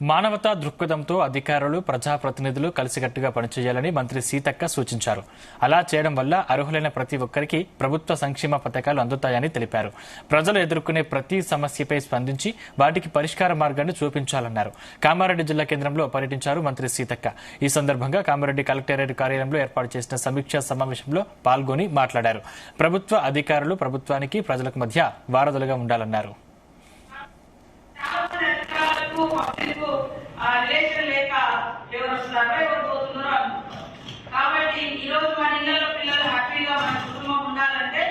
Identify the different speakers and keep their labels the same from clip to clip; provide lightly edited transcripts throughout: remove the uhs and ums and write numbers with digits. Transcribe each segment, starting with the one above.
Speaker 1: మానవతా దృక్పథంతో అధికారులు ప్రజాప్రతినిధులు కలిసికట్టుగా పనిచేయాలని మంత్రి సీతక్క సూచించారు. అలా చేయడం వల్ల అర్హులైన ప్రతి ఒక్కరికి ప్రభుత్వ సంక్షేమ పథకాలు అందుతాయని తెలిపారు. ప్రజలు ఎదుర్కొనే ప్రతి సమస్యపై స్పందించి వాటికి పరిష్కార మార్గాన్ని చూపించాలన్నారు. కామారెడ్డి జిల్లా కేంద్రంలో పర్యటించారు మంత్రి సీతక్క. ఈ సందర్భంగా కామారెడ్డి కలెక్టరేట్ కార్యాలయంలో ఏర్పాటు చేసిన సమీక్షా సమావేశంలో పాల్గొని మాట్లాడారు. ప్రభుత్వ అధికారులు ప్రభుత్వానికి ప్రజలకు మధ్య వారధులుగా ఉండాలన్నారు.
Speaker 2: రిలేషన్ లేక ఎవరు వస్తారో ఎవరు పోతున్నారో కాబట్టి ఈ రోజు మన ఇళ్లలో పిల్లలు హ్యాపీగా మన కుటుంబం ఉండాలంటే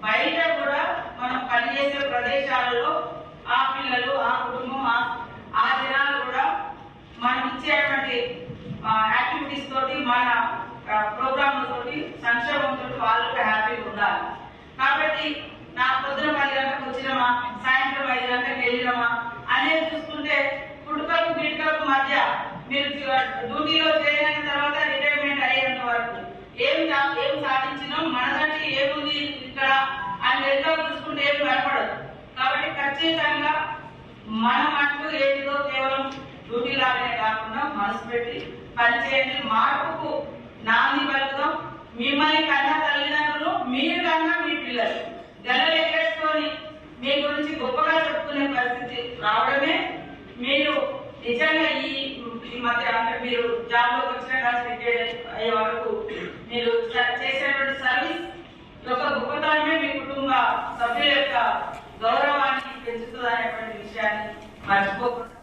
Speaker 2: బయట కూడా మనం పనిచేసే ప్రదేశాలలో ఆ పిల్లలు ఆ కుటుంబం ఆ జనాలు కూడా మనం ఇచ్చేటువంటి యాక్టివిటీస్ తోటి మన ప్రోగ్రామ్ తోటి సంక్షేమంతో వాళ్ళు హ్యాపీగా ఉండాలి. కాబట్టి నా పొద్దున 10 గంటలకు వచ్చినామా సాయంత్రం 5 గంటలకు వెళ్ళినామా అనేది చూసుకుంటే పుట్టుకలకు గిట్టుకలకు మధ్య మీరు డ్యూటీలో జాయిన్ అయిన తర్వాత రిటైర్మెంట్ అయ్యేంత వరకు ఏం సాధించినాం మనదంటే ఏముంది ఇక్కడ అని వెళ్తా చూసుకుంటే ఏం భయపడదు. కాబట్టి ఖచ్చితంగా మనం అంటూ ఏదో కేవలం డ్యూటీ లాగానే కాకుండా మనసు పెట్టి పనిచేయండి. మార్పుకు నాంది పలుకుదాం. మిమ్మల్ని కన్నా తల్లిదండ్రులు మీరు కన్నా మీ పిల్లలు గెలలేకేసుకొని మీ గురించి గొప్పగా చెప్పుకునే పరిస్థితి రావడమే మీరు నిజంగా ఈ మధ్య అంటే మీరు జాబ్ లోకి వచ్చిన కాదు రిటైర్ అయ్యే వరకు మీరు చేసేటువంటి సర్వీస్ యొక్క గొప్పతనమే మీ కుటుంబ సభ్యుల యొక్క గౌరవాన్ని పెంచుతుంది అనేటువంటి విషయాన్ని మర్చిపోకుండా